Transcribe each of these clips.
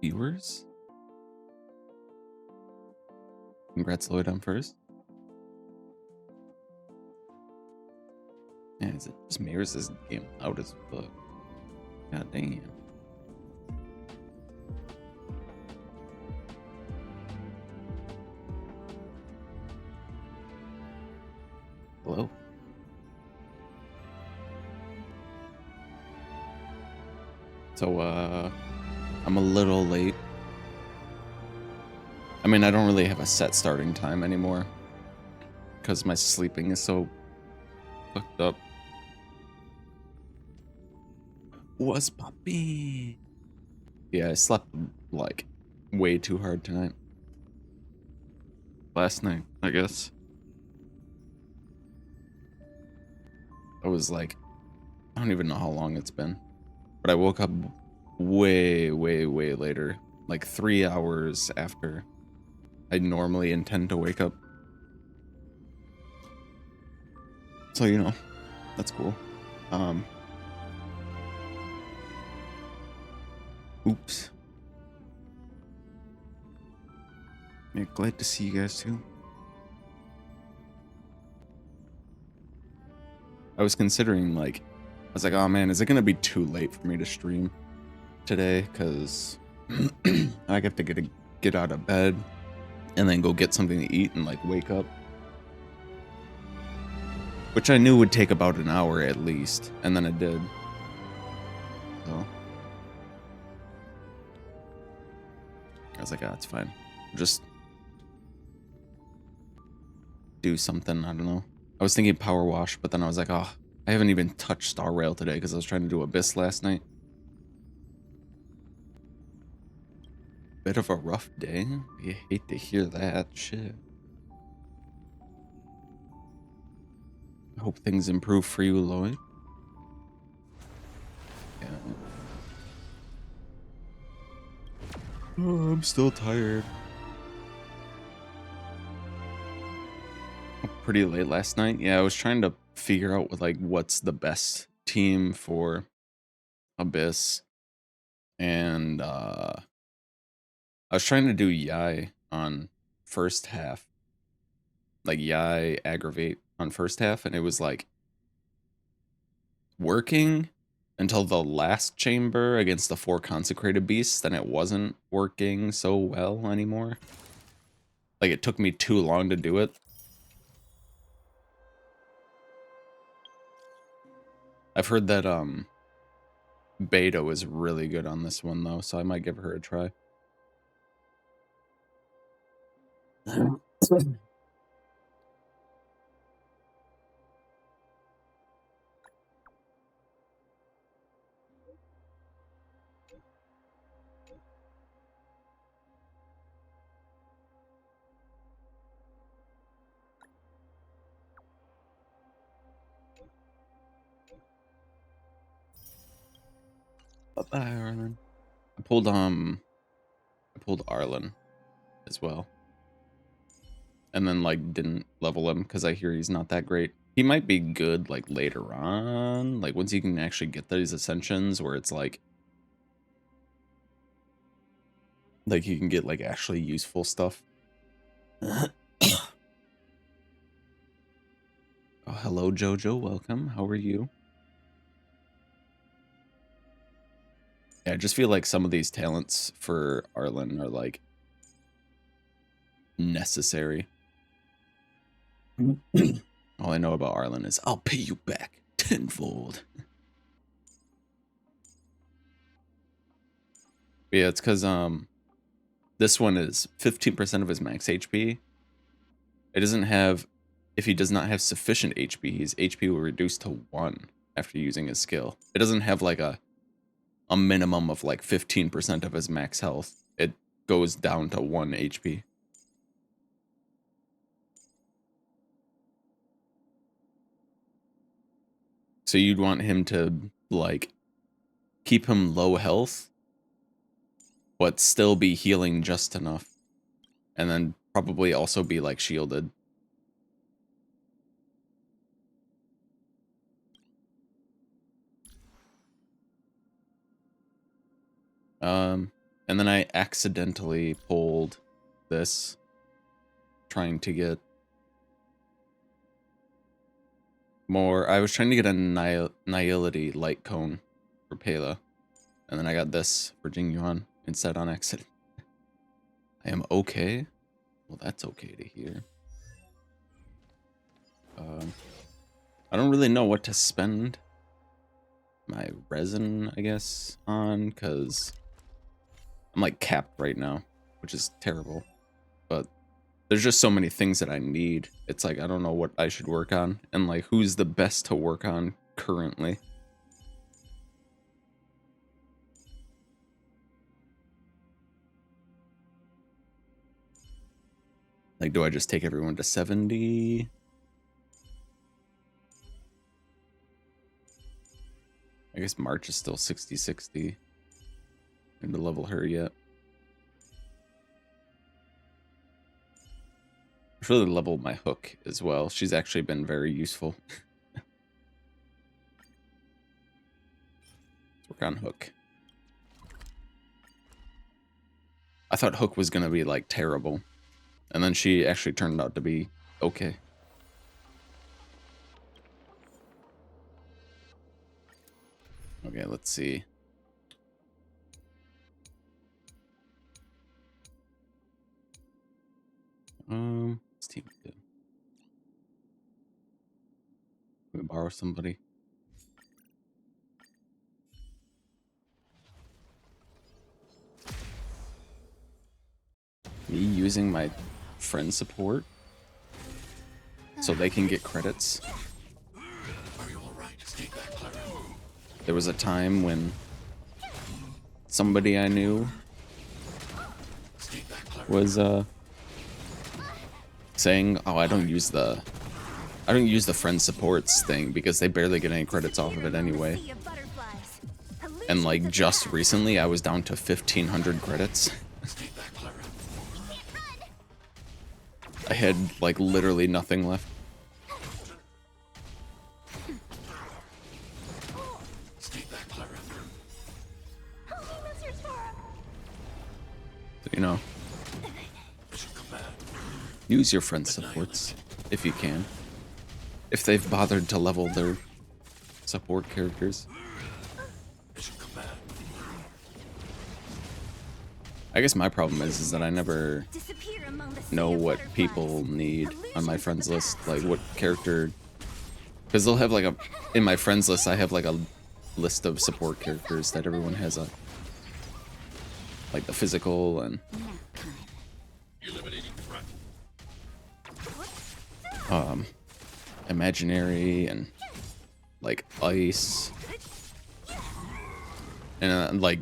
viewers. Congrats, Lloyd, on first. Yeah, is it just me or is this game loud as fuck? God damn. Hello. So, I'm a little late. I mean, I don't really have a set starting time anymore because my sleeping is so fucked up. What's poppin'? Yeah, I slept like way too hard tonight. Last night, I guess. I was like, I don't even know how long it's been, but I woke up way later, like 3 hours after I normally intend to wake up. So, you know, that's cool. Oops. Yeah, glad to see you guys too. I was considering, like, I was like, oh man, is it gonna be too late for me to stream today? Because I have to get out of bed and then go get something to eat and like wake up. Which I knew would take about an hour at least, and then it did. So I was like, ah, it's fine. Just do something, I don't know. I was thinking power wash, but then I was like, oh, I haven't even touched Star Rail today because I was trying to do Abyss last night. Bit of a rough day. You hate to hear that shit. I hope things improve for you, Lloyd. Yeah. Oh, I'm still tired. Pretty late last night. Yeah, I was trying to figure out like what's the best team for Abyss, and I was trying to do Yai on first half, like Yai aggravate on first half, and it was like working until the last chamber against the 4 consecrated beasts. Then it wasn't working so well anymore. Like it took me too long to do it. I've heard that Beta is really good on this one though, so I might give her a try. Bye, Arlen. I pulled Arlen as well. And then like didn't level him because I hear he's not that great. He might be good like later on, like once you can actually get these ascensions where it's like you can get like actually useful stuff. Oh, hello Jojo, welcome. How are you? Yeah, I just feel like some of these talents for Arlen are like necessary. All I know about Arlen is I'll pay you back tenfold. Yeah, it's because this one is 15% of his max HP. It doesn't have, if he does not have sufficient HP, his HP will reduce to 1 after using his skill. It doesn't have like a minimum of like 15% of his max health. It goes down to 1 HP. So you'd want him to like keep him low health, but still be healing just enough. And then probably also be like shielded. And And then I accidentally pulled this, trying to get more. I was trying to get a Nihility light cone for Pela. And then I got this for Jing Yuan instead on accident. I am okay. Well, that's okay to hear. I don't really know what to spend my resin, I guess, on, because I'm like capped right now, which is terrible. But there's just so many things that I need. It's like I don't know what I should work on, and like who's the best to work on currently. Like, do I just take everyone to 70? I guess March is still 60-60. And to level her yet. I should really level my hook as well. She's actually been very useful. Let's work on hook. I thought hook was gonna be like terrible. And then she actually turned out to be okay. Okay, let's see. Let's team two. Can we borrow somebody? Me using my friend support so they can get credits. There was a time when somebody I knew was saying, "Oh, I don't use the friend supports thing because they barely get any credits off of it anyway." And like just recently, I was down to 1,500 credits. I had like literally nothing left. So, you know, use your friend supports if you can. If they've bothered to level their support characters. I guess my problem is that I never know what people need on my friends list, like what character, because they'll have like in my friends list I have like a list of support characters that everyone has like the physical and imaginary and like ice and like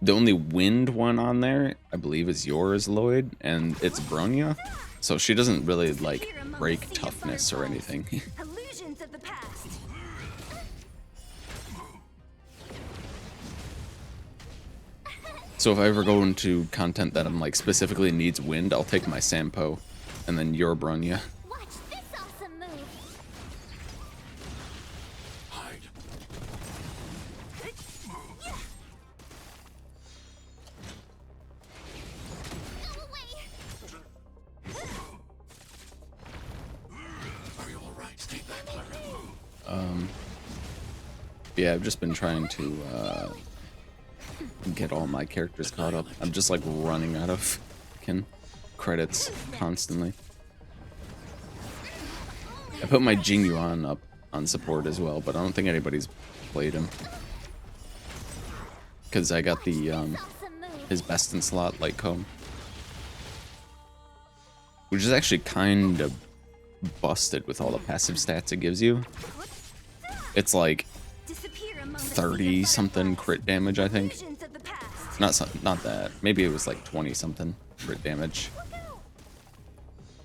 the only wind one on there, I believe, is yours, Lloyd, and it's Bronya. So she doesn't really like break toughness or anything. So if I ever go into content that I'm like specifically needs wind, I'll take my Sampo and then your Bronya. Yeah, I've just been trying to get all my characters caught up. I'm just like running out of credits constantly. I put my Jing Yuan up on support as well, but I don't think anybody's played him. Because I got the his best in slot light cone. Which is actually kind of busted with all the passive stats it gives you. It's like 30 something crit damage, I think. Not that. Maybe it was like 20 something crit damage.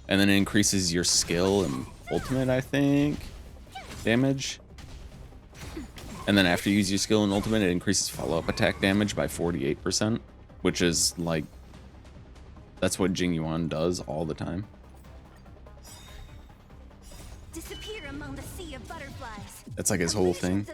And then it increases your skill and ultimate, I think, damage. And then after you use your skill and ultimate, it increases follow-up attack damage by 48%, which is like, that's what Jing Yuan does all the time. Disappear among the sea of butterflies. That's like his whole thing.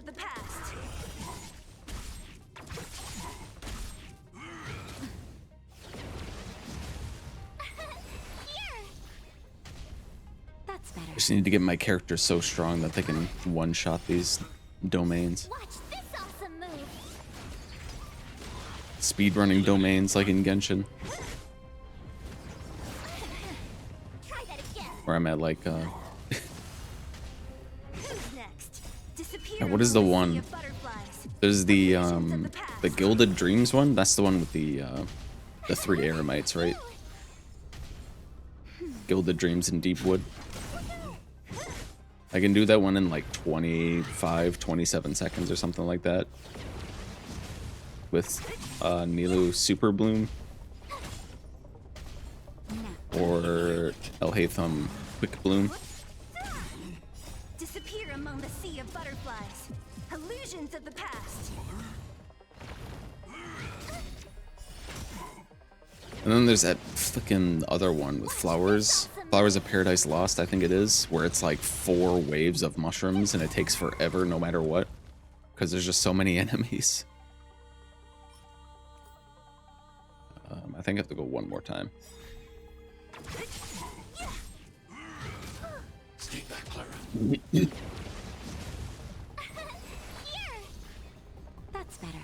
just need to get my character so strong that they can one-shot these domains. Watch this awesome move. Speedrunning domains like in Genshin. Try that again. Where I'm at like, Who's next? Disappear what is the among one? sea of butterflies. There's the Gilded Dreams one. That's the one with the 3 Eremites, right? Gilded Dreams in Deepwood. I can do that one in like 27 seconds or something like that. With Nilu Super Bloom. Or El Haytham Quick Bloom. Disappear among the sea of butterflies. Illusions of the past. And then there's that fucking other one with flowers. Flowers of Paradise Lost, I think it is, where it's like 4 waves of mushrooms and it takes forever no matter what. Because there's just so many enemies. I think I have to go one more time. Stay back, Clara. Here. That's better.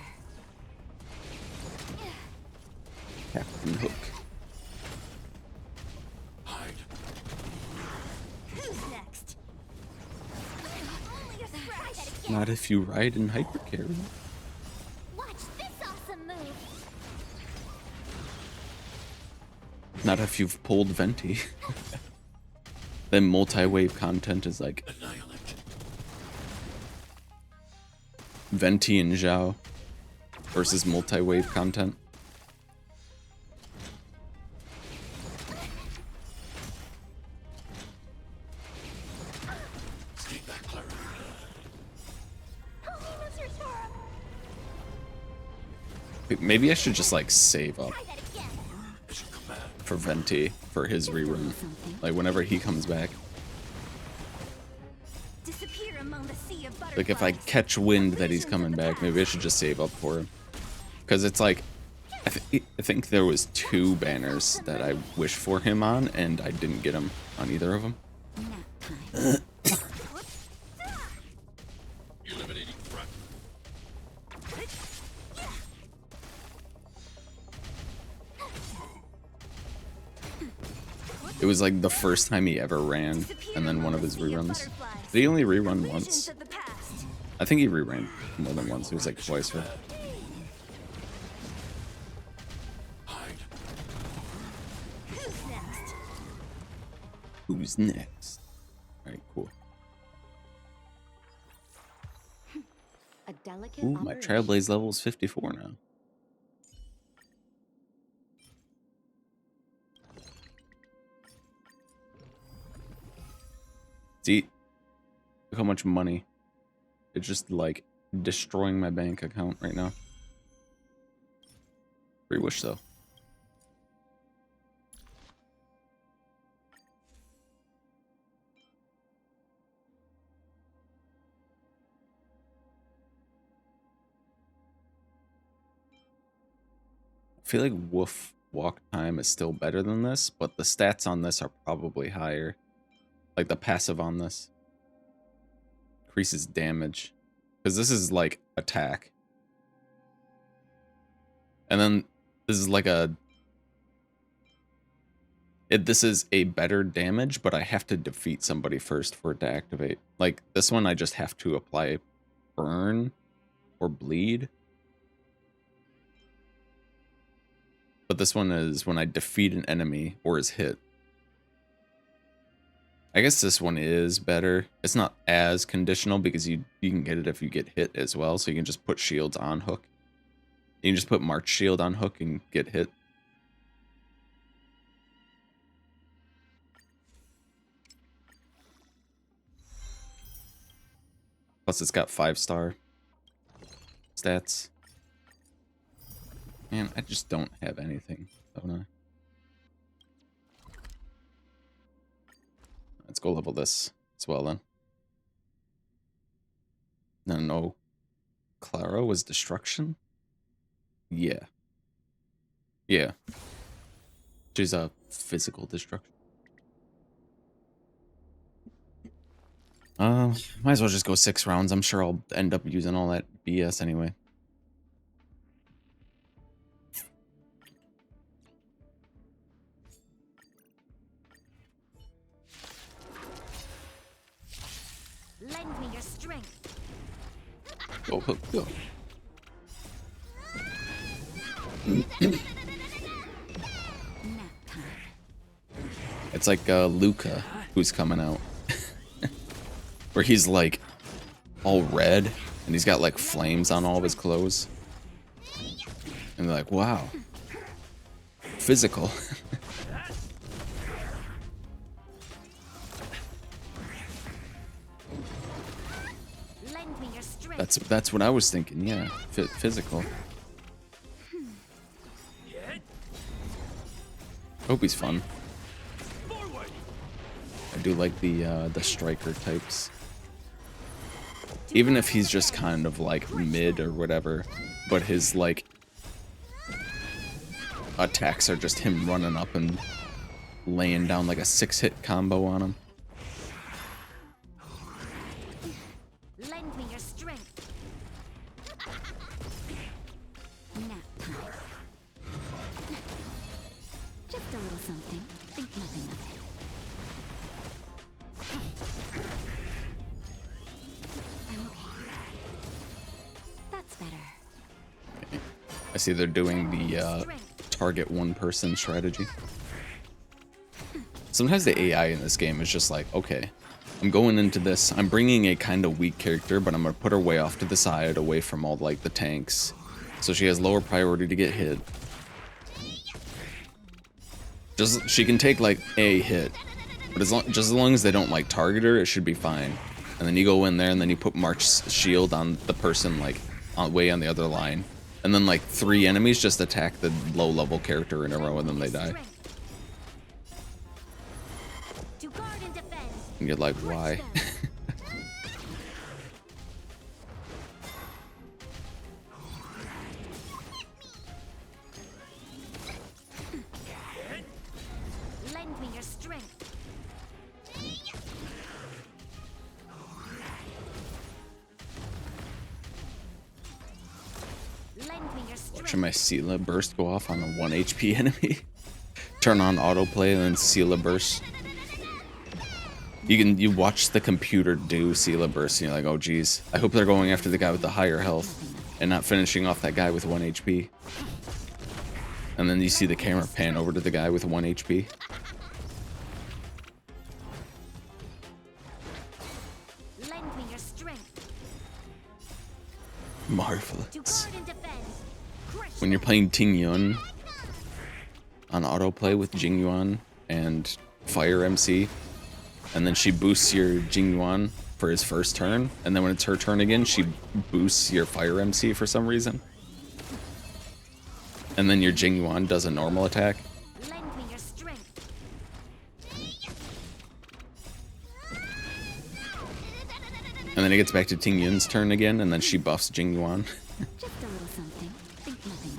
Captain Hook. Hide. Who's next? Only a scratch. Not if you ride in Hypercarry. Watch this awesome move. Not if you've pulled Venti. Then multi-wave content is like Annihilate. Venti and Zhao versus multi-wave content. Stay back, Clara. Maybe I should just like save up Try that again. As you command. for Venti for his rerun. Like whenever he comes back. Disappear among the sea of butterflies. Like if I catch wind that he's coming back, maybe I should just save up for him. Because it's like, I think there was 2 banners that I wished for him on, and I didn't get him on either of them. Eliminating threat. It was like the first time he ever ran, and then one of his reruns. Did he only rerun once? Of the past. I think he reran more than once. It was like twice. Right? Hide. Who's next? Who's next? Alright, cool. A delicate Ooh, my operation. Trailblaze level is 54 now. See, look how much money. It's just like destroying my bank account right now. Free wish though. I feel like Woof walk time is still better than this, but the stats on this are probably higher. Like the passive on this increases damage, because this is like attack, and then this is like this is a better damage, but I have to defeat somebody first for it to activate. Like this one, I just have to apply burn or bleed, but this one is when I defeat an enemy or is hit. I guess this one is better. It's not as conditional because you can get it if you get hit as well. So you can just put shields on hook. You can just put March Shield on hook and get hit. Plus it's got 5-star stats. Man, I just don't have anything, don't I? Let's go level this as well then. No. Clara was destruction? Yeah. Yeah. She's a physical destruction. Might as well just go 6 rounds. I'm sure I'll end up using all that BS anyway. Lend me your strength. Go, go, go. Nap time. It's like Luca who's coming out. Where he's like all red and he's got like flames on all of his clothes. And they're like, wow. Physical. Lend me your strength. That's what I was thinking, yeah. Physical. Hope he's fun. I do like the striker types. Even if he's just kind of like mid or whatever, but his like attacks are just him running up and laying down like a 6-hit combo on him. Lend me your strength. Nap time. Just a little something. Think nothing of it. I'm okay. That's better. I see they're doing the target one person strategy. Sometimes the AI in this game is just like, okay, I'm going into this, I'm bringing a kind of weak character, but I'm going to put her way off to the side, away from all like the tanks, so she has lower priority to get hit. Just she can take like a hit, but just as long as they don't like target her, it should be fine. And then you go in there and then you put March's shield on the person like way on the other line. And then like 3 enemies just attack the low level character in a row and then they die. To guard and defend. And you're like, why? Lend me your strength. Lend me your strength. Watching my Sela burst go off on a 1 HP enemy. Turn on autoplay and then Sela burst. You watch the computer do Sela burst and you're like, oh geez, I hope they're going after the guy with the higher health and not finishing off that guy with 1 HP. And then you see the camera pan over to the guy with 1 HP. Lend me your strength. To Marvelous. guard and defend. Crush When you're playing Ting Yun on autoplay with Jing Yuan and Fire MC, and then she boosts your Jing Yuan for his first turn, and then when it's her turn again, she boosts your Fire MC for some reason. And then your Jing Yuan does a normal attack. Lend me your strength. And then it gets back to Ting Yun's turn again, and then she buffs Jing Yuan. Just a little something. Think nothing of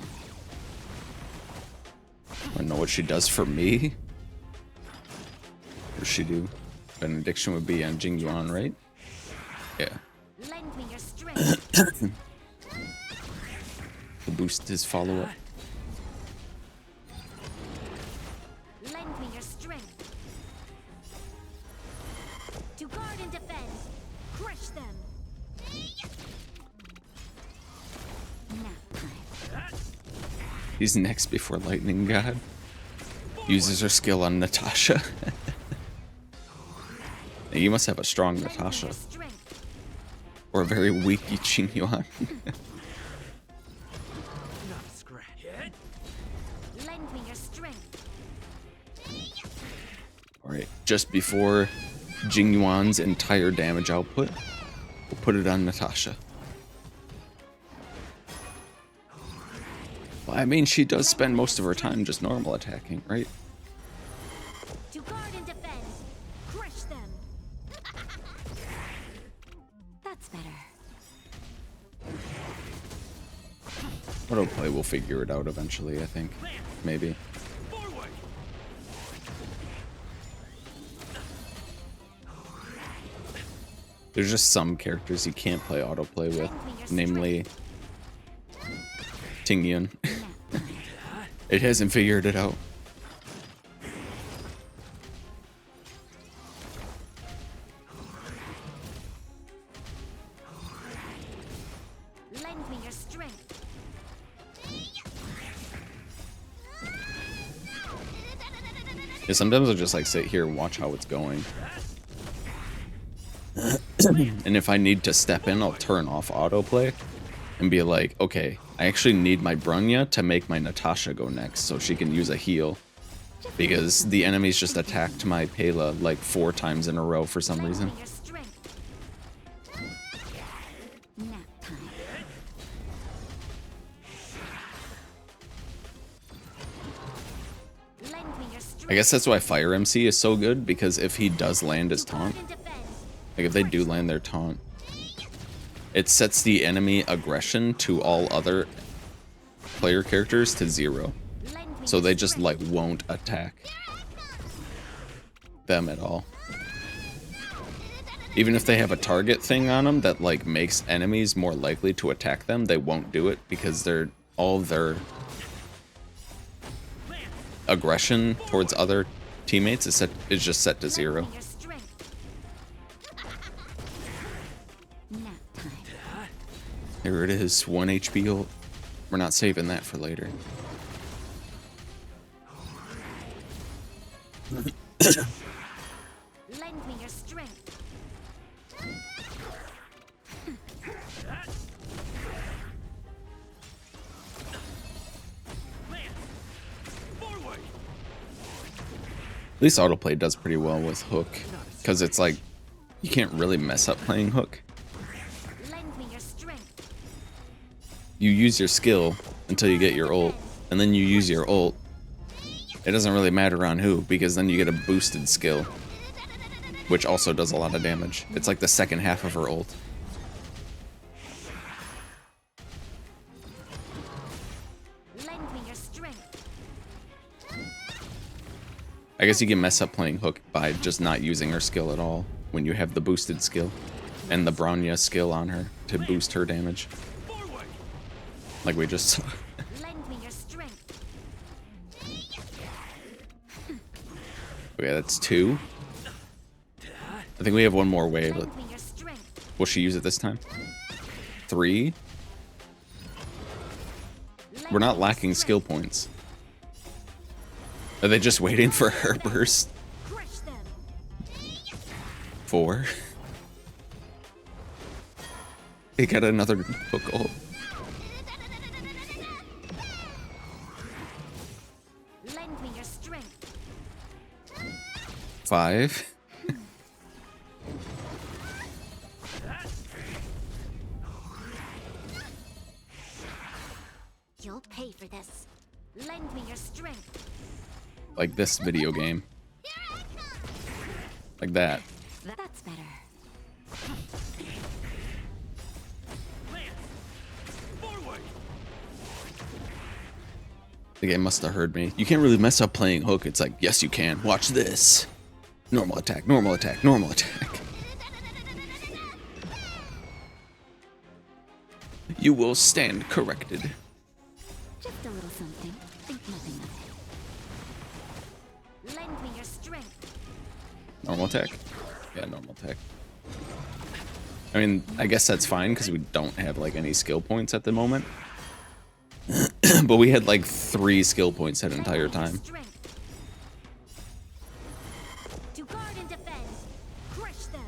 it. I don't know what she does for me. What does she do? Benediction would be on Jing Yuan, right? Yeah. Lend me your strength. To boost his follow-up. Lend me your strength. To guard and defend. Crush them. Nap time. He's next before Lightning God. Uses her skill on Natasha. You must have a strong Lend me Natasha. your strength. Or a very weak Jing Yuan. Lend me your strength. Alright, just before Jing Yuan's entire damage output, we'll put it on Natasha. Well, I mean, she does spend most of her time just normal attacking, right? To guard and defend. Crush them. That's better. Autoplay will figure it out eventually, I think. Maybe. There's just some characters you can't play autoplay with, namely Tingyun. It hasn't figured it out. Lend me your strength. Yeah, sometimes I'll just like sit here and watch how it's going. And if I need to step in, I'll turn off autoplay and be like, okay, I actually need my Brunya to make my Natasha go next so she can use a heal. Because the enemies just attacked my Pela like 4 times in a row for some reason. Your strength. Nap time. Lend me your strength. I guess that's why Fire MC is so good, because if he does land his taunt, And defend. like if they do land their taunt, it sets the enemy aggression to all other player characters to 0. Lend me So your they just strength. like won't attack them at all. Even if they have a target thing on them that like makes enemies more likely to attack them, they won't do it because they're all their aggression towards other teammates is just set to 0. Lend me your strength. Nap time. Here it is, 1 HP ult. We're not saving that for later. Lend me your strength. At least autoplay does pretty well with Hook, because it's like, you can't really mess up playing Hook. Lend me your strength. You use your skill until you get your ult, and then you use your ult. It doesn't really matter on who, because then you get a boosted skill, which also does a lot of damage. It's like the second half of her ult. Lend me your strength. I guess you can mess up playing Hook by just not using her skill at all when you have the boosted skill and the Bronya skill on her to boost her damage. Like we just saw. Lend me your strength. Okay, that's 2. I think we have one more wave. Lend me your strength. Will she use it this time? 3. We're not lacking skill points. Are they just waiting for her burst? Crush them. 4. They got another Hook ult. Lend me your strength. 5. You'll pay for this. Lend me your strength. Like this video game. Like that. That's better. The game must have heard me. You can't really mess up playing Hook. It's like, yes you can. Watch this. Normal attack, normal attack, normal attack. You will stand corrected. Just a little something. Think nothing of it. Lend me your strength. Normal attack? Yeah, normal attack. I mean, I guess that's fine because we don't have like any skill points at the moment. But we had like 3 skill points that entire time. Strength. To guard and defend. Crush them.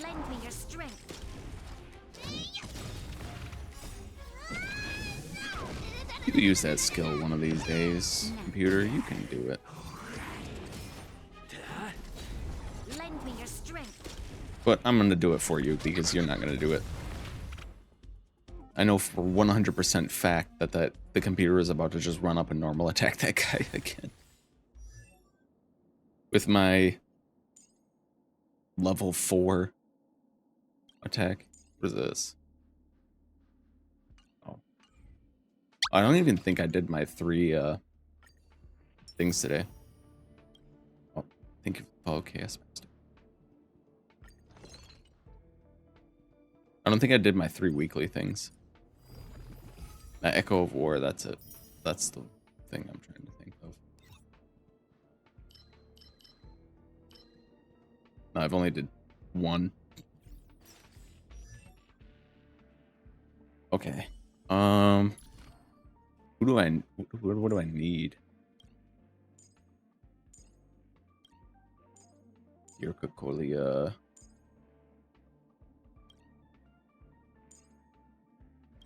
Lend me your strength. You use that skill one of these days, computer. You can do it. Lend me your strength. But I'm gonna do it for you because you're not gonna do it. I know for 100% fact that the computer is about to just run up and normal attack that guy again. With my level 4 attack. What is this? Oh. I don't even think I did my 3 things today. Oh, thank you for follow Chaos Master. I don't think I did my 3 weekly things. Echo of War, that's it. That's the thing I'm trying to think of. No, I've only did 1. Okay. What do I need? Yurka Kolia.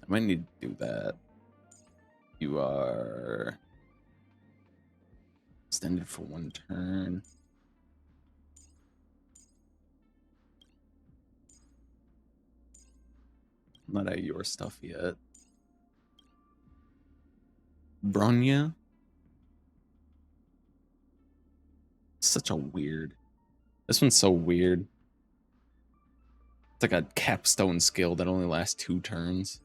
I might need to do that. You are extended for 1 turn. I'm not at your stuff yet. Bronya. Such a weird. This one's so weird. It's like a capstone skill that only lasts 2 turns.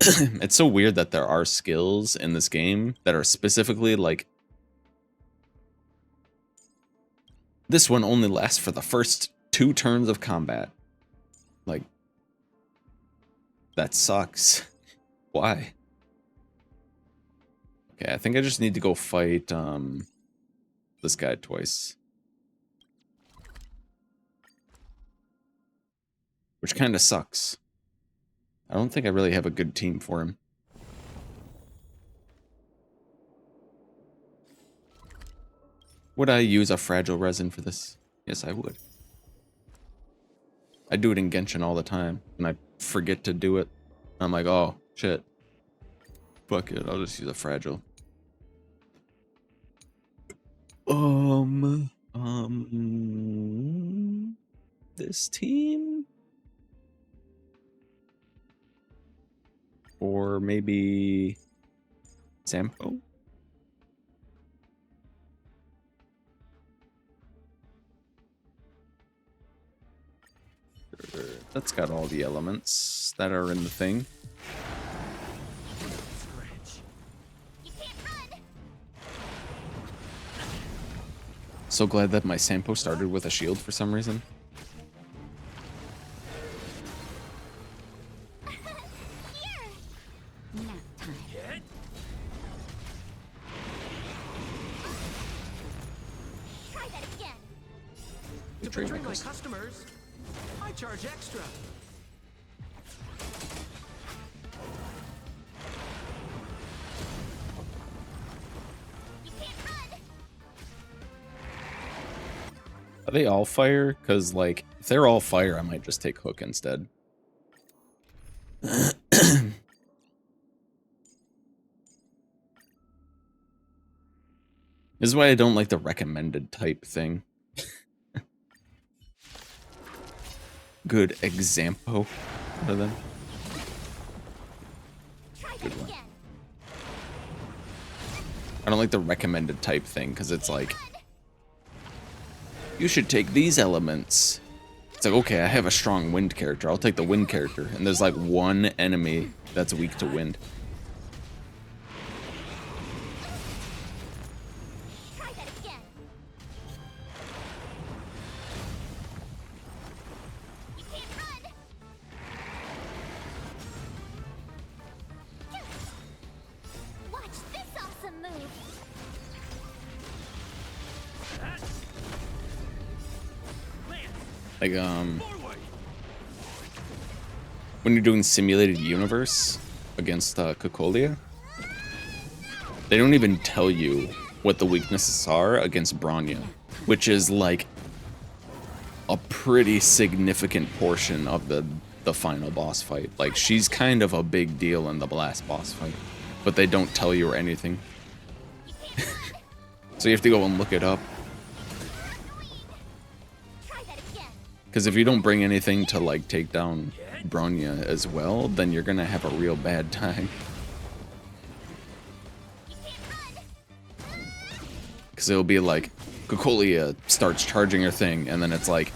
It's so weird that there are skills in this game that are specifically like, this one only lasts for the first 2 turns of combat. Like, that sucks. Why? Okay, I think I just need to go fight this guy twice. Which kind of sucks. I don't think I really have a good team for him. Would I use a fragile resin for this? Yes, I would. I do it in Genshin all the time, and I forget to do it. I'm like, oh, shit. Fuck it, I'll just use a fragile. This team? Or maybe Sampo? That's got all the elements that are in the thing. So glad that my Sampo started with a shield for some reason. To betray my customers, I charge extra. Are they all fire? Because, like, if they're all fire, I might just take Hook instead. This is why I don't like the recommended type thing. Good example for them. Good one. I don't like the recommended type thing because it's like, you should take these elements. It's like, okay, I have a strong wind character. I'll take the wind character. And there's like 1 enemy that's weak to wind. Like, when you're doing simulated universe against Kokolia, they don't even tell you what the weaknesses are against Bronya, which is like a pretty significant portion of the final boss fight. Like, she's kind of a big deal in the last boss fight, but they don't tell you or anything. So you have to go and look it up. Because if you don't bring anything to, like, take down Bronya as well, then you're gonna have a real bad time. Because it'll be like, Kokolia starts charging her thing, and then it's like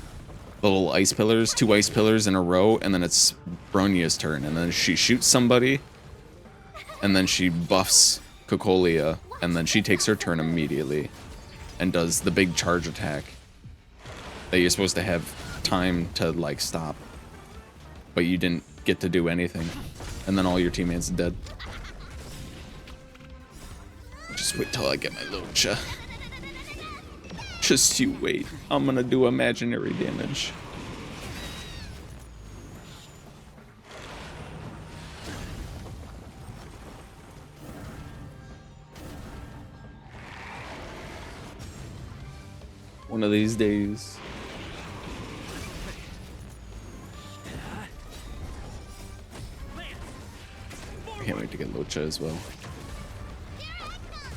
little ice pillars, 2 ice pillars in a row, and then it's Bronya's turn, and then she shoots somebody, and then she buffs Cocolia, and then she takes her turn immediately and does the big charge attack that you're supposed to have time to like stop, but you didn't get to do anything, and then all your teammates are dead. Just wait till I get my Lucha. Just you wait. I'm gonna do imaginary damage. One of these days. I can't wait to get Lucha as well.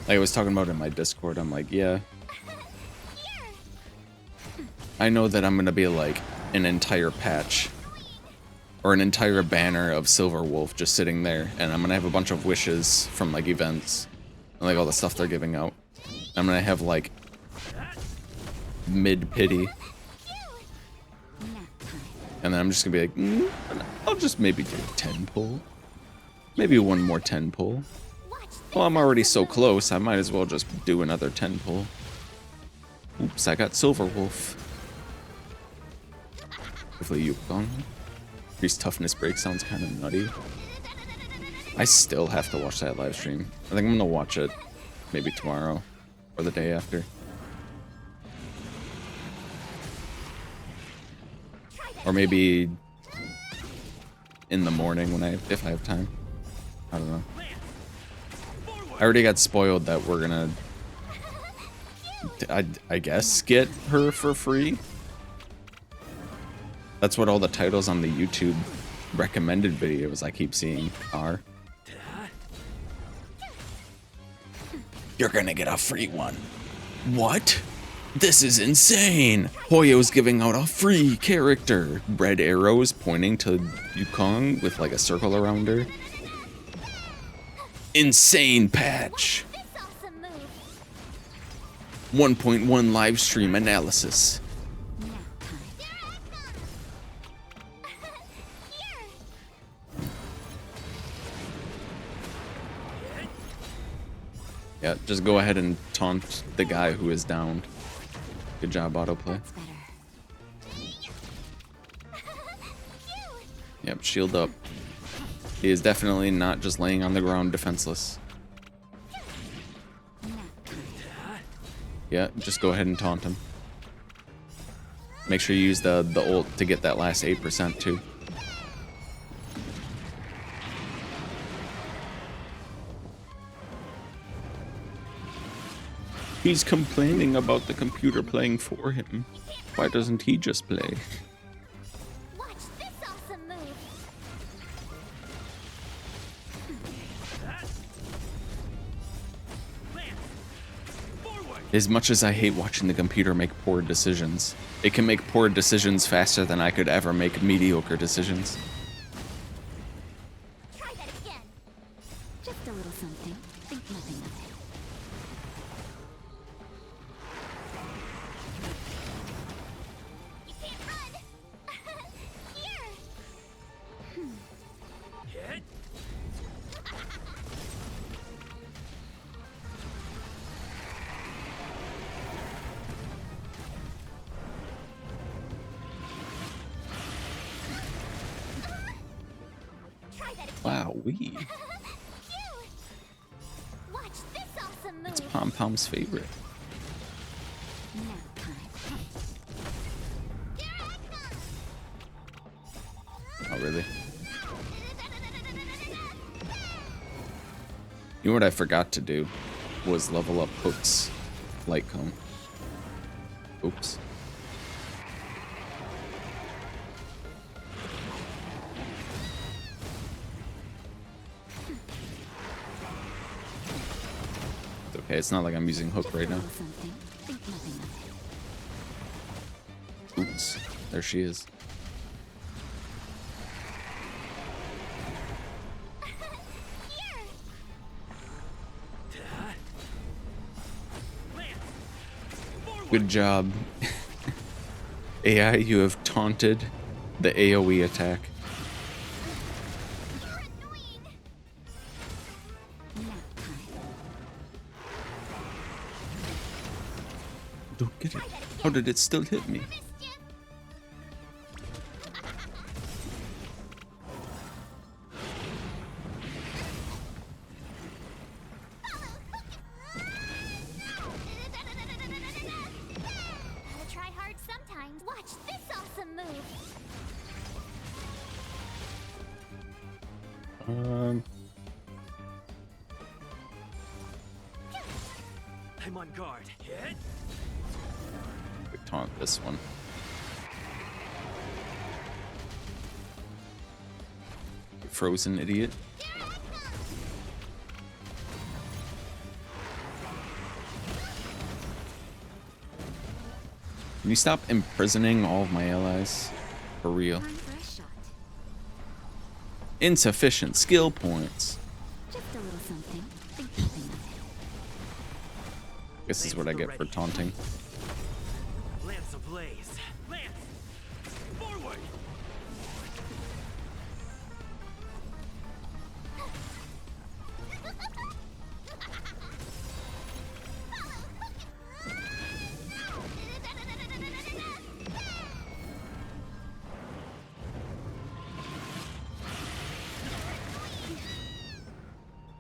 Like I was talking about in my Discord, I'm like, yeah. I know that I'm gonna be like an entire patch or an entire banner of Silver Wolf just sitting there, and I'm gonna have a bunch of wishes from like events and like all the stuff they're giving out. I'm gonna have like mid pity, and then I'm just gonna be like, I'll just maybe do a 10 pull, maybe one more 10 pull. Well, I'm already so close, I might as well just do another 10 pull. Oops, I got Silver Wolf. Hopefully Yukon. Increased toughness break sounds kind of nutty. I still have to watch that live stream. I think I'm gonna watch it maybe tomorrow or the day after. Or maybe in the morning when if I have time. I don't know. I already got spoiled that we're gonna, I guess, get her for free. That's what all the titles on the YouTube recommended videos I keep seeing are. You're gonna get a free one. What? This is insane! Hoyo's giving out a free character. Red arrows pointing to Yukong with like a circle around her. Insane patch. 1.1 live stream analysis. Yeah, just go ahead and taunt the guy who is downed. Good job, autoplay. Yep, shield up. He is definitely not just laying on the ground defenseless. Yeah, just go ahead and taunt him. Make sure you use the ult to get that last 8% too. He's complaining about the computer playing for him. Why doesn't he just play? Watch this awesome move. As much as I hate watching the computer make poor decisions, it can make poor decisions faster than I could ever make mediocre decisions. Try that again. Just a little something. Think nothing of it. You can't run. Here. Try that again. Wow, we. Watch this awesome move. It's Pom Pom's favorite. Nap time. Oh, really? You know what I forgot to do was level up Hook's light cone. Oops. It's okay, it's not like I'm using Hook right now. Little something. Think nothing of it. Oops. There she is. Good job. AI, you have taunted the AoE attack. You're annoying. Nap time. Don't get it. How did it still hit me? Mischief. Gotta try hard sometimes. Watch this awesome move. I'm on guard. Hit. We taunt this one. You frozen idiot. Can you stop imprisoning all of my allies? For real. Time for a shot. Insufficient skill points. Just a little something. Think nothing of it. This is what I get for taunting. Lance ablaze. Lance. Forward.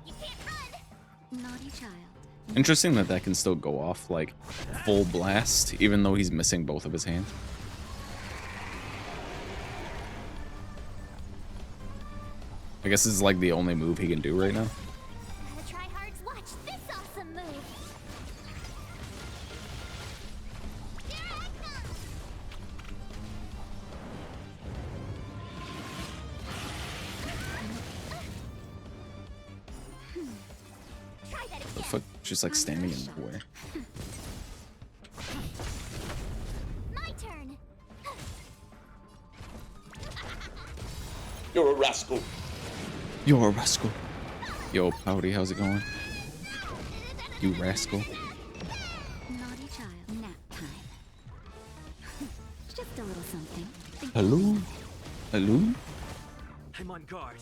You can't run. Naughty child. Interesting that that can still go off like full blast, even though he's missing both of his hands. I guess this is like the only move he can do right now. Gotta try hard. Watch this awesome move. Here I come. Try that The again. fuck? Just like standing in the way. My turn. You're a rascal. You're a rascal. Yo, Pouty, how's it going? You rascal. Naughty child. Nap time. Just a little something. Think Hello? Hello? I'm on guard.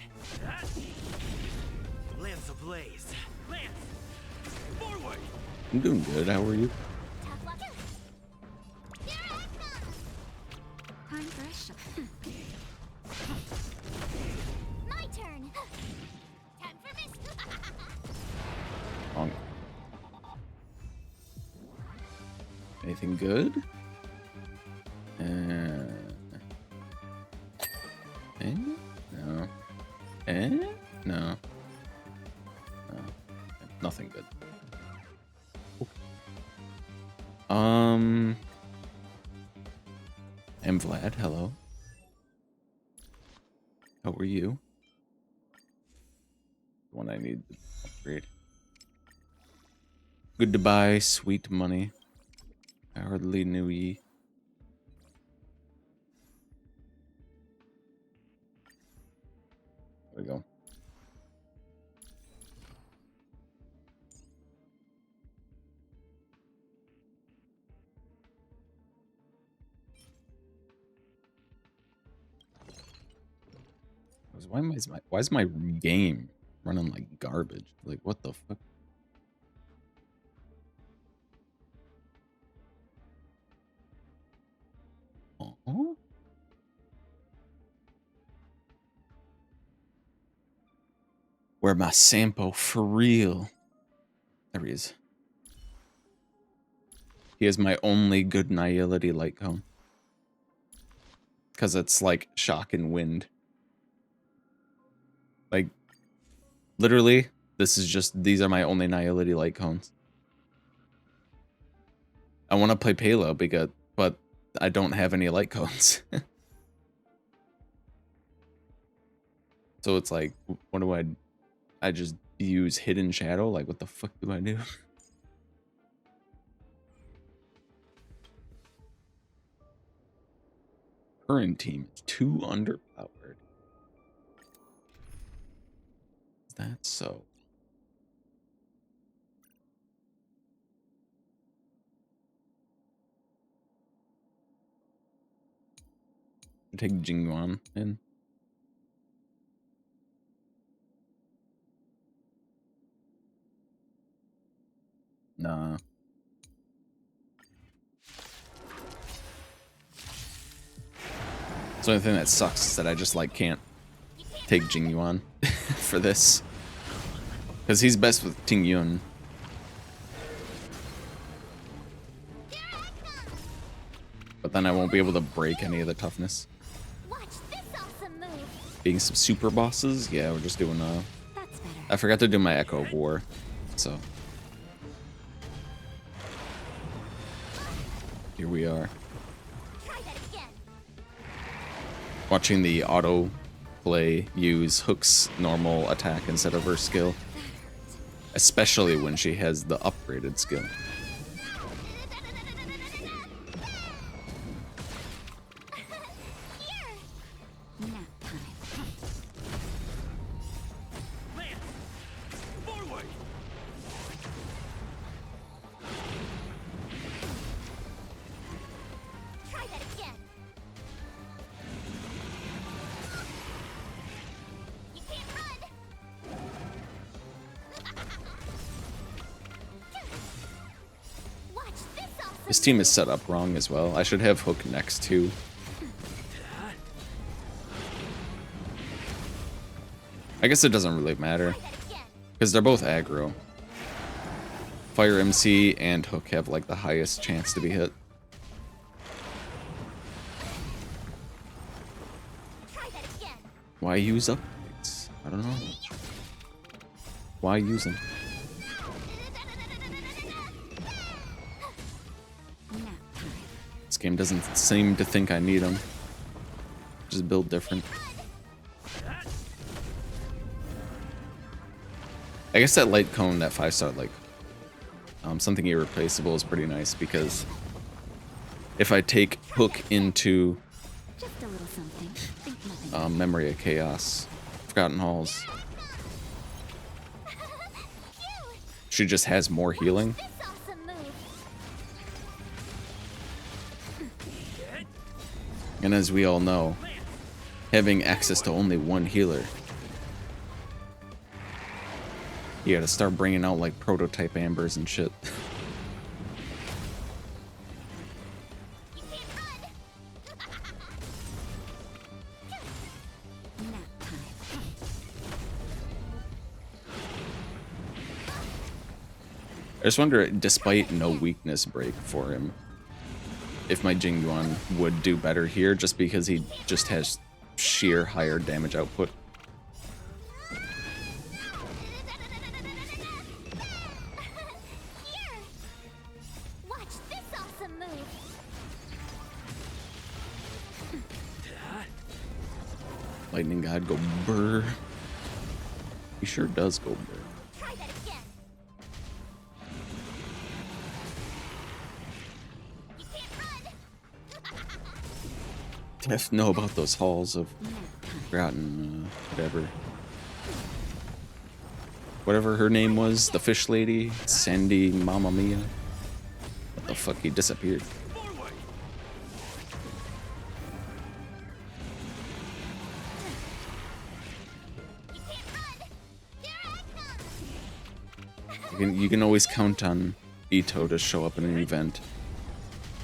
Lance ablaze. Lance. Forward. I'm doing good. How are you? Tough luck. Here I come. time for a shot. My turn. Time for this. Wrong. Anything good? No. No. No. Nothing good. I'm Vlad. Hello. How are you? The one I need to upgrade. Good to buy, sweet money. I hardly knew ye. There we go. Why is my game running like garbage? Like what the fuck? Oh. Where my Sampo for real? There he is. He is my only good Nihility light cone. Because it's like shock and wind. Like, literally, this is just, these are my only Nihility light cones. I want to play Palo because, but I don't have any light cones. So it's like, what do I just use Hidden Shadow? Like, what the fuck do I do? Current team is too underpowered. Is that so? Take Jing Yuan in. Nah. So the only thing that sucks is that I just like can't take Jing Yuan for this. Because he's best with Ting Yun. But then I won't be able to break any of the toughness. Watch this awesome move. Being some super bosses, yeah, we're just doing That's better. I forgot to do my Echo of War, so here we are. Try that again. Watching the auto play use Hook's normal attack instead of her skill. Especially when she has the upgraded skill. Here. Nap time. Lance! Forward! Try that again. You can't run. Watch this awesome This team is set up wrong as well. I should have Hook next to. I guess it doesn't really matter. Try that again. Because they're both aggro. Fire MC and Hook have like the highest chance to be hit. Try that again. Why use upgrades? I don't know. Why use them? Nap time. This game doesn't seem to think I need them. Just build different. I guess that light cone, that 5-star like something irreplaceable is pretty nice because if I take Hook into Just a little something. Think nothing. Memory of Chaos, Forgotten Halls, Cute. she just has more healing. This awesome move. And as we all know, having access to only one healer, you gotta start bringing out like prototype Ambers and shit. You can't run. Nap time. I just wonder, despite no weakness break for him, if my Jing Yuan would do better here just because he just has sheer higher damage output. Here. Watch this awesome move. Lightning God go brr. He sure does go brr. Try that again. You can't run. Have to know about those halls of Nap time. forgotten whatever her name was, the fish lady, Sandy Mamma Mia. What the fuck, he disappeared. Forward! You can't run. Here I come. You can always count on Ito to show up in an event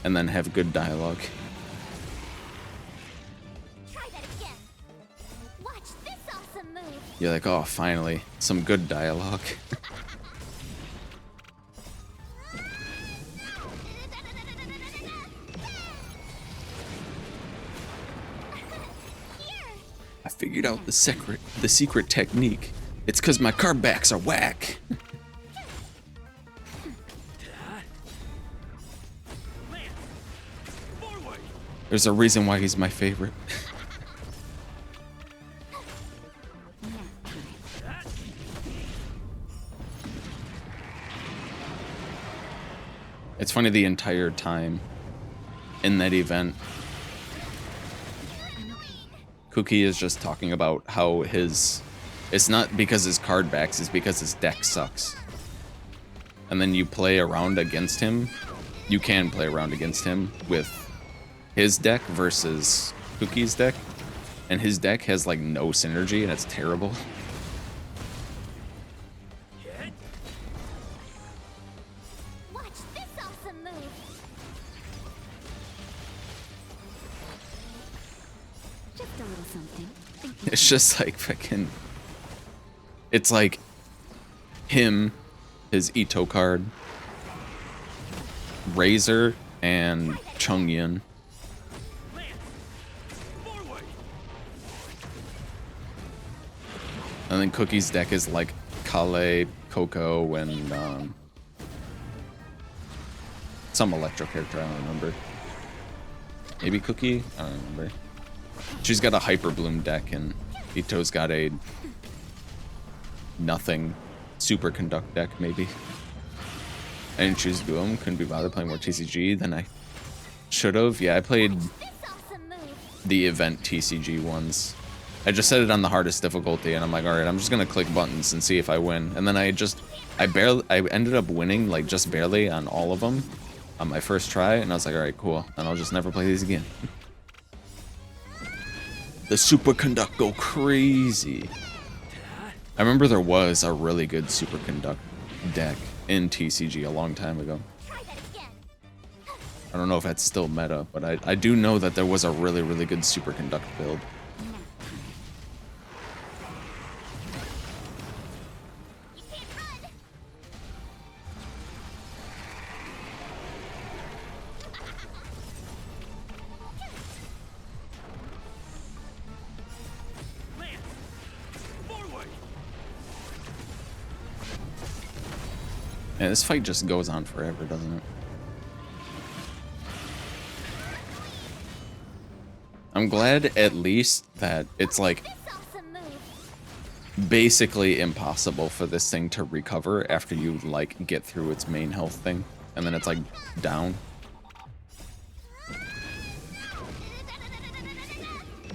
and then have good dialogue. Try that again. Watch this awesome move. You're like, oh, finally, some good dialogue. Here. I figured out the secret technique. It's cause my card backs are whack. Lance! Forward! There's a reason why he's my favorite. Nap time. It's funny the entire time in that event, Cookie is just talking about how it's not because his card backs, it's because his deck sucks. And then you play around against him. You can play around against him with his deck versus Cookie's deck, and his deck has like no synergy, and it's terrible. Watch this awesome move. Just a little something. It's just like fucking. It's like him, his Ito card, Razor, and Chungyun. And then Cookie's deck is like Kale, Coco, and some electro character, I don't remember. Maybe Cookie? I don't remember. She's got a Hyper Bloom deck, and Ito's got a nothing Superconduct deck, maybe. I didn't choose to do them, couldn't be bothered playing more TCG than I should have. Yeah, I played This awesome move. the event TCG ones. I just set it on the hardest difficulty, and I'm like, all right, I'm just gonna click buttons and see if I win. And then I ended up winning, like, just barely on all of them on my first try, and I was like, all right, cool, and I'll just never play these again. The Superconduct go crazy. I remember there was a really good Superconduct deck in TCG a long time ago. Try that again. I don't know if that's still meta, but I do know that there was a really, really good Superconduct build. You can't run. And this fight just goes on forever, doesn't it? I'm glad at least that it's like This awesome move. basically impossible for this thing to recover after you like get through its main health thing, and then it's like down.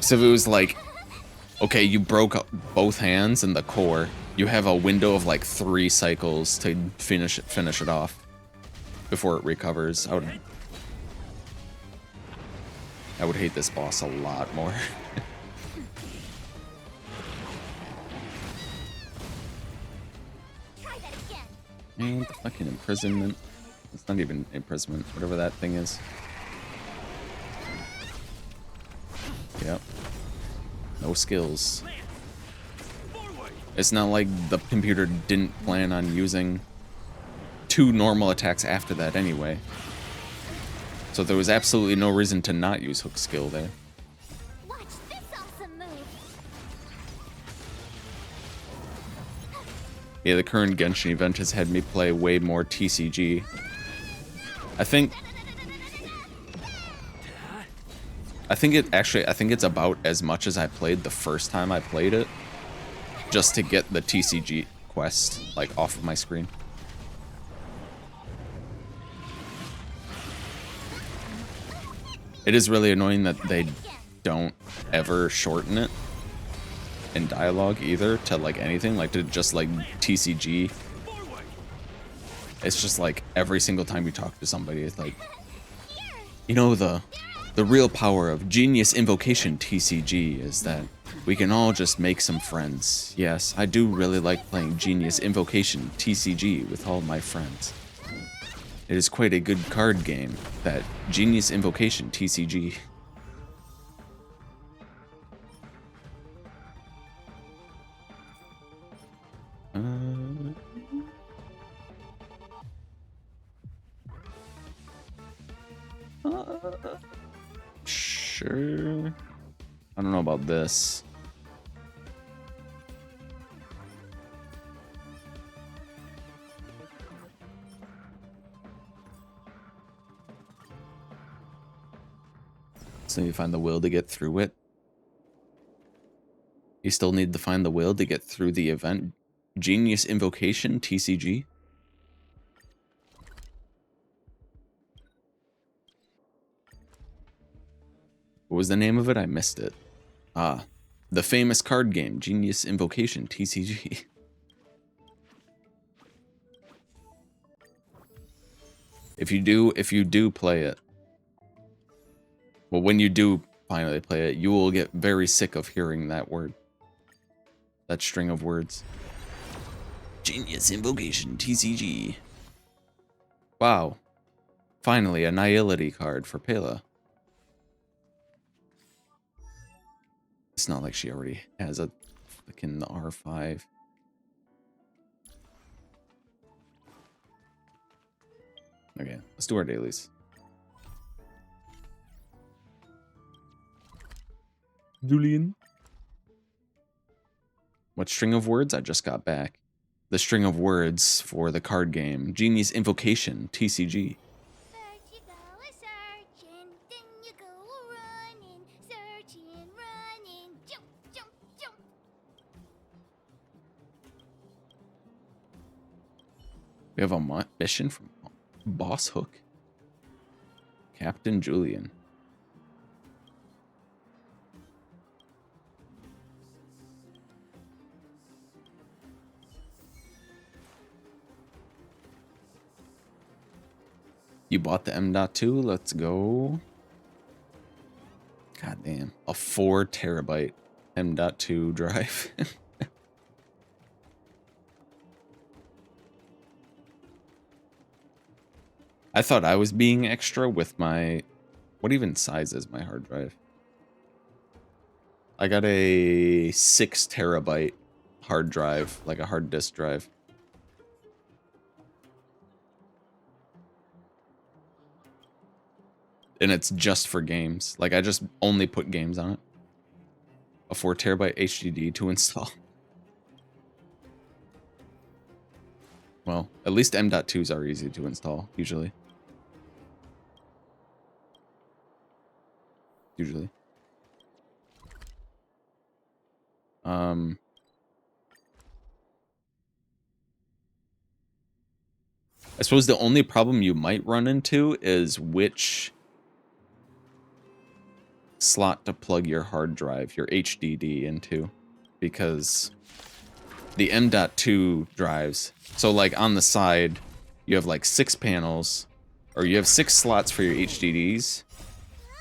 So if it was like, okay, you broke up both hands and the core, you have a window of like 3 cycles to finish it off before it recovers. I would hate this boss a lot more. Try that again. Man, the fucking imprisonment. It's not even imprisonment, whatever that thing is. Yep. No skills. It's not like the computer didn't plan on using 2 normal attacks after that anyway. So there was absolutely no reason to not use hook skill there. Watch this awesome move. Yeah, the current Genshin event has had me play way more TCG. I think it's about as much as I played the first time I played it, just to get the TCG quest like off of my screen. It is really annoying that they don't ever shorten it in dialogue either to like anything, like to just like TCG. It's just like every single time you talk to somebody, it's like, you know, the real power of Genius Invocation TCG is that we can all just make some friends. Yes, I do really like playing Genius Invocation TCG with all my friends. It is quite a good card game, that Genius Invocation TCG. Sure. I don't know about this. So you find the will to get through it. You still need to find the will to get through the event. Genius Invocation TCG. What was the name of it? I missed it. Ah, the famous card game, Genius Invocation TCG. If you do play it, well, when you do finally play it, you will get very sick of hearing that word. That string of words. Genius Invocation, TCG. Wow. Finally, a Nihility card for Pela. It's not like she already has a fucking R5. Okay, let's do our dailies. Julian. What string of words? I just got back. The string of words for the card game. Genius Invocation, TCG. First you go a searching, then you go a running, searching, running, jump, jump, jump. We have a mission from Boss Hook. Captain Julian. You bought the M.2? Let's go. God damn. A 4 terabyte M.2 drive. I thought I was being extra with my... What even size is my hard drive? I got a 6 terabyte hard drive, like a hard disk drive. And it's just for games. Like, I just only put games on it. A 4 terabyte HDD to install. Well, at least M.2s are easy to install, usually. I suppose the only problem you might run into is which slot to plug your hard drive, your HDD into, because the M.2 drives, so like on the side, you have like 6 panels, or you have 6 slots for your HDDs,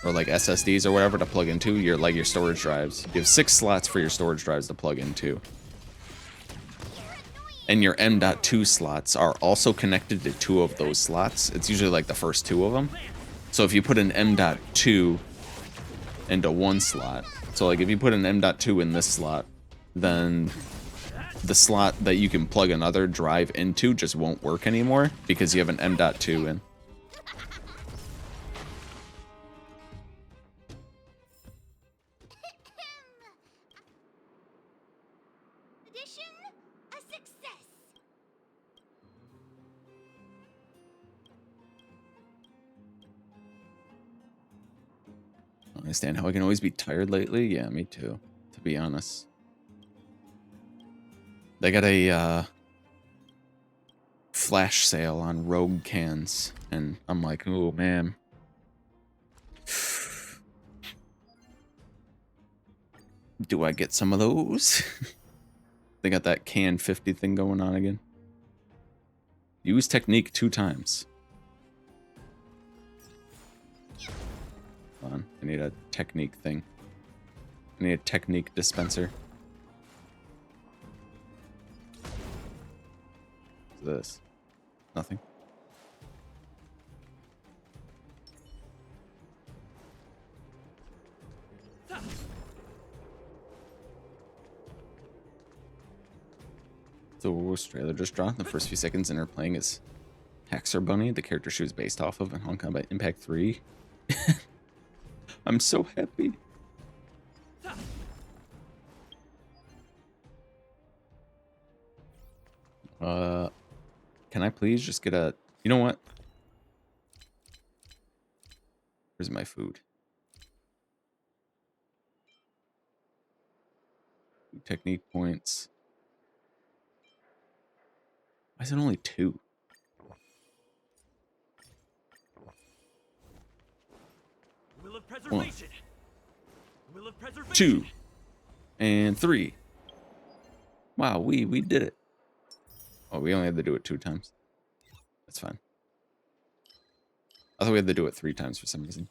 or like SSDs or whatever to plug into, your like your storage drives. You have 6 slots for your storage drives to plug into. And your M.2 slots are also connected to 2 of those slots. It's usually like the first 2 of them. So if you put an M.2 into one slot, so like if you put an M.2 in this slot, then the slot that you can plug another drive into just won't work anymore because you have an M.2 in. Edition, a success. I understand how I can always be tired lately. Yeah, me too, to be honest. They got a flash sale on Rogue cans, and I'm like, oh man. Do I get some of those? They got that can 50 thing going on again. Use technique 2 times. Hold on, I need a technique thing. I need a technique dispenser. What's this? Nothing. The Warwolves trailer just dropped. The first few seconds in her playing is Haxor Bunny, the character she was based off of in Honkai by Impact 3. I'm so happy. Can I please just get a... You know what? Where's my food? Technique points. Why is it only 2? Will of preservation. Will of preservation. 2 and 3. Wow, we did it. Oh, we only had to do it 2 times. That's fine. I thought we had to do it 3 times for some reason.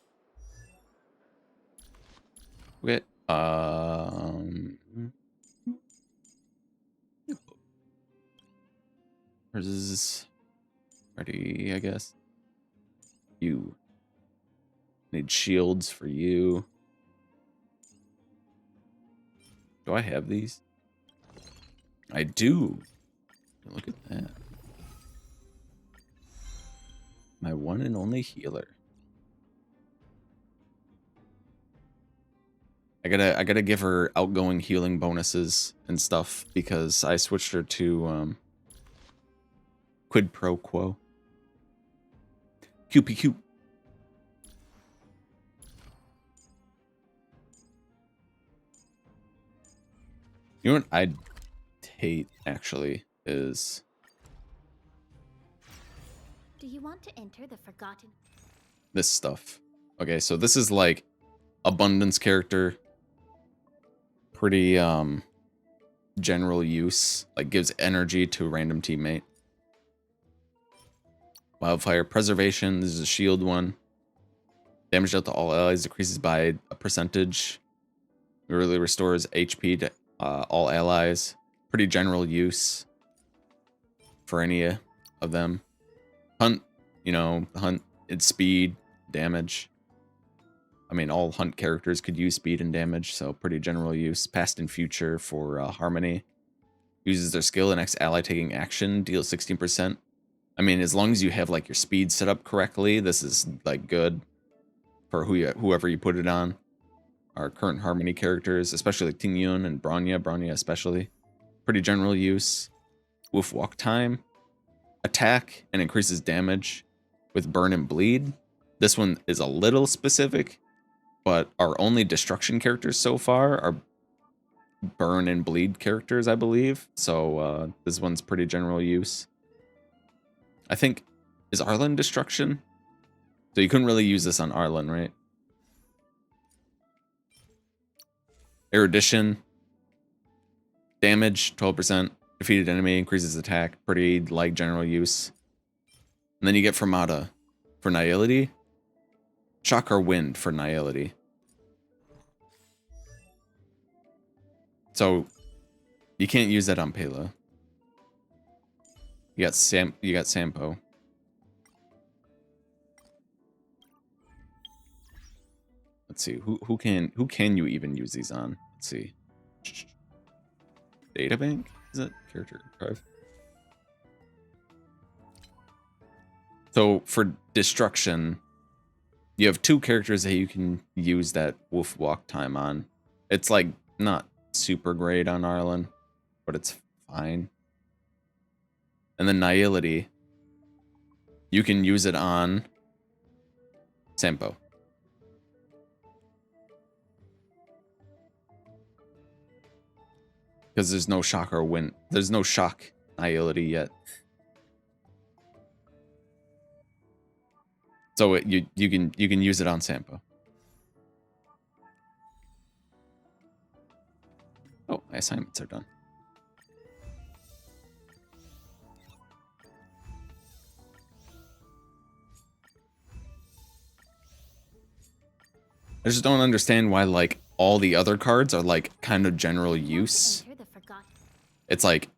Okay. Where's ready, I guess. You need shields for you. Do I have these? I do. Look at that. My one and only healer. I gotta give her outgoing healing bonuses and stuff because I switched her to quid pro quo. QPQ. You know what I'd hate actually is Do you want to enter the forgotten? this stuff. Okay, so this is like abundance character. Pretty general use, like gives energy to a random teammate. Wildfire preservation, this is a shield one. Damage dealt to all allies decreases by a percentage. Really restores HP to all allies. Pretty general use for any of them. Hunt, you know, hunt, it's speed, damage. I mean, all hunt characters could use speed and damage, so pretty general use. Past and future for Harmony. Uses their skill, the next ally taking action deals 16%. I mean, as long as you have like your speed set up correctly, this is like good for whoever you put it on. Our current Harmony characters, especially like Ting Yun and Bronya especially. Pretty general use. Wolf walk time. Attack and increases damage with burn and bleed. This one is a little specific, but our only destruction characters so far are burn and bleed characters, I believe. So this one's pretty general use. I think, is Arlen destruction? So you couldn't really use this on Arlen, right? Erudition. Damage, 12%. Defeated enemy increases attack. Pretty like general use. And then you get Fermata for Nihility. Shock or Wind for Nihility. So you can't use that on Pela. You got Sampo. Let's see. Who can you even use these on? Let's see. Databank? Is it character archive? So for destruction, you have two characters that you can use that wolf walk time on. It's like not super great on Arlen, but it's fine. And then Nihility, you can use it on Sampo. Because there's no shock or wind. There's no shock Nihility yet. So you can use it on Sampo. Oh, my assignments are done. I just don't understand why like all the other cards are like kind of general use. Enter the forgotten. It's like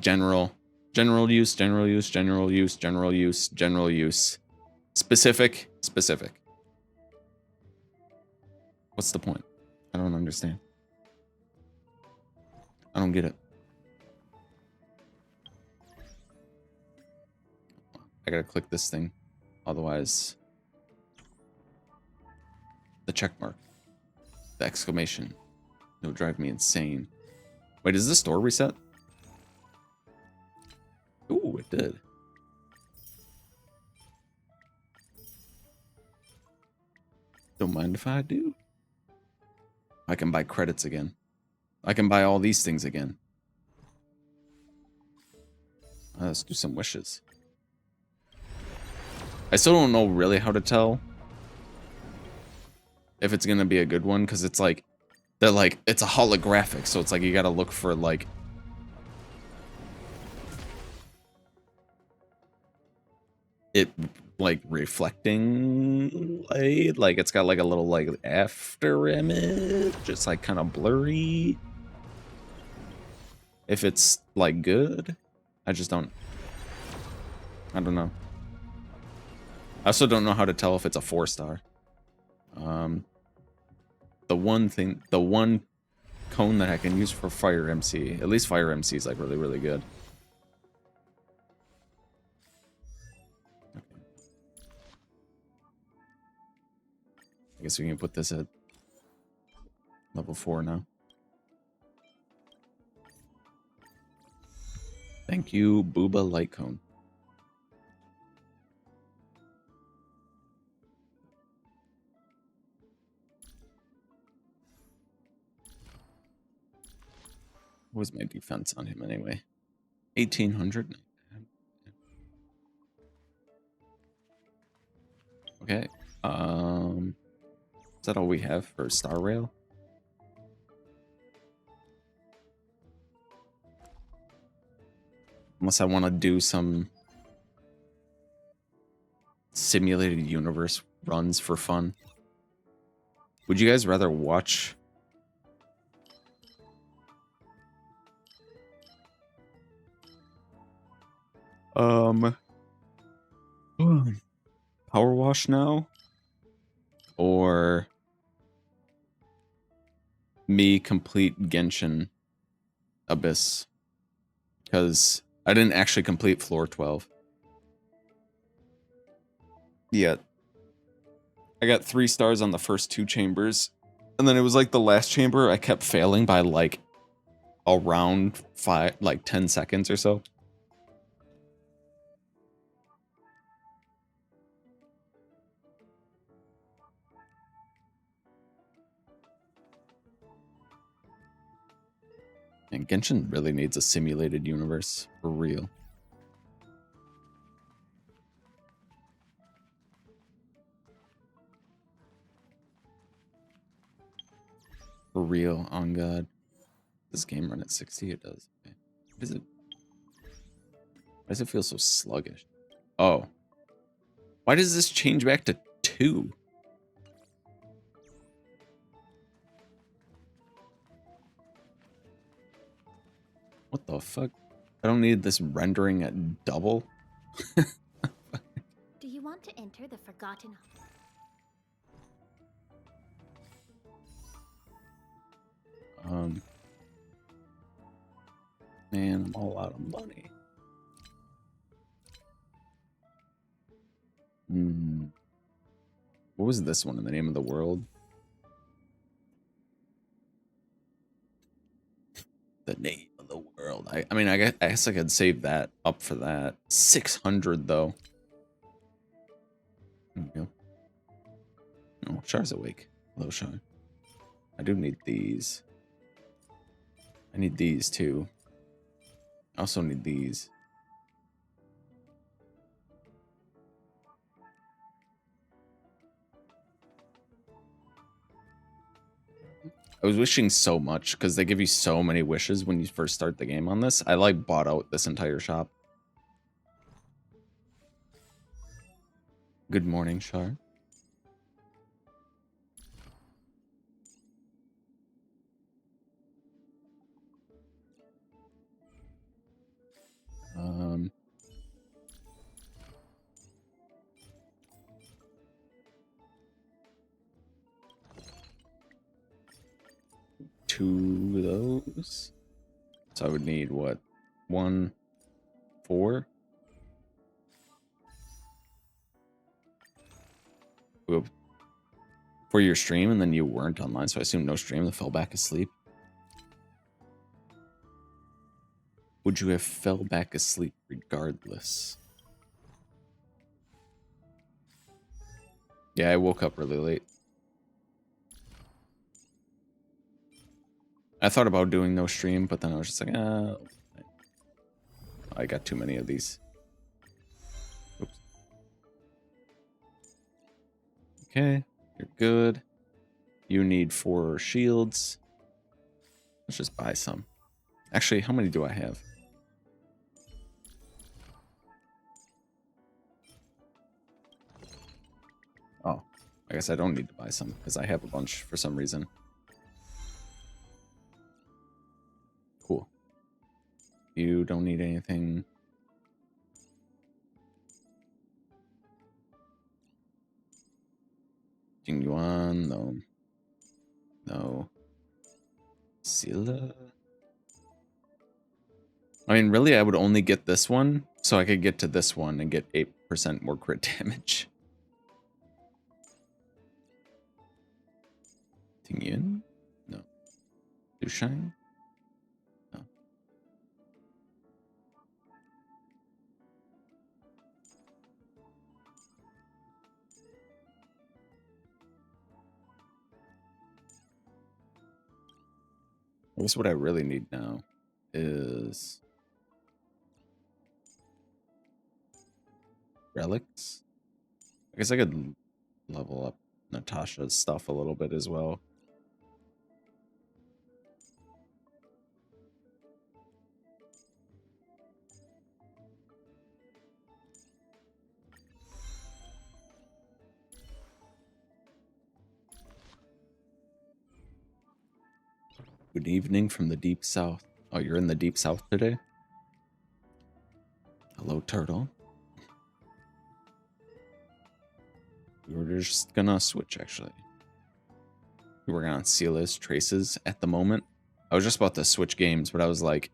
general use, general use, general use, general use, general use. Specific. What's the point? I don't understand. I don't get it. I gotta click this thing. Otherwise, the check mark, the exclamation. It'll drive me insane. Wait, is the store reset? Ooh, it did. Don't mind if I do. I can buy credits again. I can buy all these things again. Let's do some wishes. I still don't know really how to tell if it's gonna be a good one, because it's like they're like it's a holographic, so it's like you gotta look for like it like reflecting light. Like it's got like a little like after image. It's like kind of blurry. If it's like good, I just don't. I don't know. I also don't know how to tell if it's a 4-star. The one cone that I can use for Fire MC, at least Fire MC is like really, really good. Okay. I guess we can put this at level 4 now. Thank you, Booba Light Cone. What was my defense on him anyway? 1800. Okay. Is that all we have for Star Rail? Unless I want to do some simulated universe runs for fun. Would you guys rather watch Power Wash now, or me complete Genshin Abyss? Because I didn't actually complete floor 12 yet. I got 3 stars on the first 2 chambers, and then it was like the last chamber I kept failing by like around 10 seconds or so. And Genshin really needs a simulated universe for real. For real, on God. This game run at 60? It does. Okay. What is it? Why does it feel so sluggish? Oh. Why does this change back to 2? What the fuck? I don't need this rendering at double. Do you want to enter the Forgotten? Man, I'm all out of money. What was this one in the name of the world? The name of the world. I mean, I guess I could save that up for that. 600 though. There we go. Oh, Char's awake. Hello, Char. I do need these. I need these too. I also need these. I was wishing so much because they give you so many wishes when you first start the game on this. I like bought out this entire shop. Good morning, Char. Two of those. So I would need what? 1, 4. Oop. For your stream, and then you weren't online, so I assume no stream that fell back asleep. Would you have fell back asleep regardless? Yeah, I woke up really late. I thought about doing no stream, but then I was just like, I got too many of these. Oops. Okay, you're good. You need 4 shields. Let's just buy some. Actually, how many do I have? I guess I don't need to buy some because I have a bunch for some reason. Cool. You don't need anything. Jingyuan, no. No. Sila? I mean, really, I would only get this one, so I could get to this one and get 8% more crit damage. Tingyun? No. Dushine? No. I guess what I really need now is relics. I guess I could level up Natasha's stuff a little bit as well. Good evening from the deep south. Oh, you're in the deep south today? Hello, turtle. We were just gonna switch, actually. We're working on Sila's traces at the moment. I was just about to switch games, but I was like,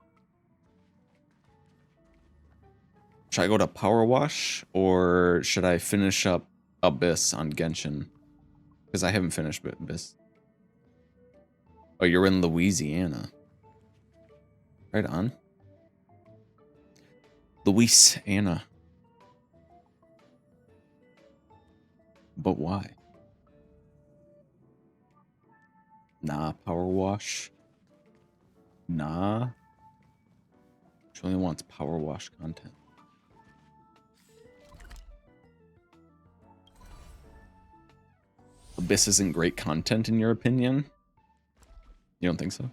should I go to Power Wash or should I finish up Abyss on Genshin? Because I haven't finished Abyss. Oh, you're in Louisiana. Right on. Louisiana. But why? Nah, Power Wash. Nah. She only wants Power Wash content. Abyss isn't great content in your opinion? You don't think so?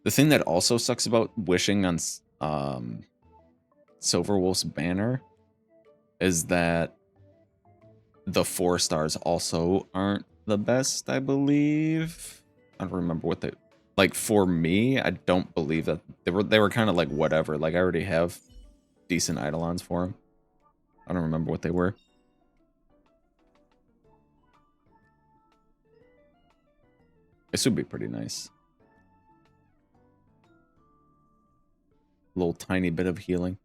The thing that also sucks about wishing on Silverwolf's banner is that the 4 stars also aren't the best, I believe. I don't remember what they... Like, for me, I don't believe that... They were kind of like, whatever. Like, I already have decent Eidolons for them. I don't remember what they were. This would be pretty nice. A little tiny bit of healing.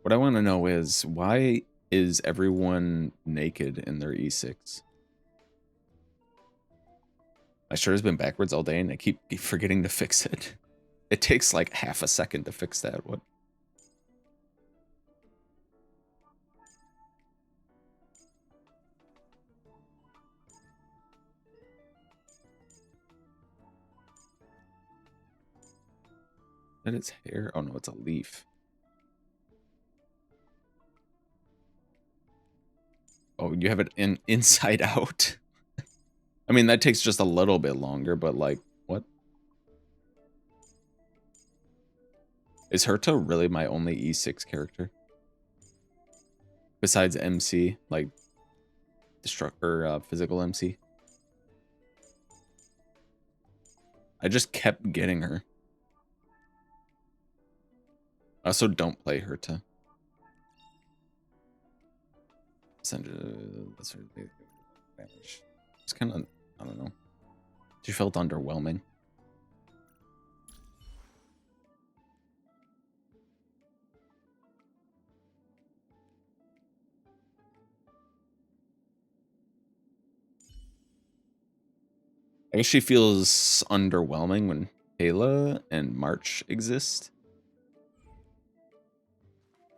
What I want to know is, why is everyone naked in their E6? My shirt has been backwards all day and I keep forgetting to fix it. It takes like half a second to fix that. What? That is hair? Oh no, it's a leaf. Oh, you have it inside out? I mean, that takes just a little bit longer, but like, what? Is Herta really my only E6 character? Besides MC, like, physical MC? I just kept getting her. I also don't play Herta. It's kind of, I don't know. She felt underwhelming. I guess she feels underwhelming when Kayla and March exist.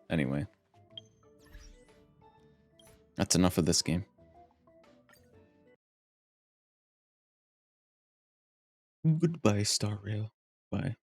Anyway. That's enough of this game. Goodbye, Star Rail. Bye.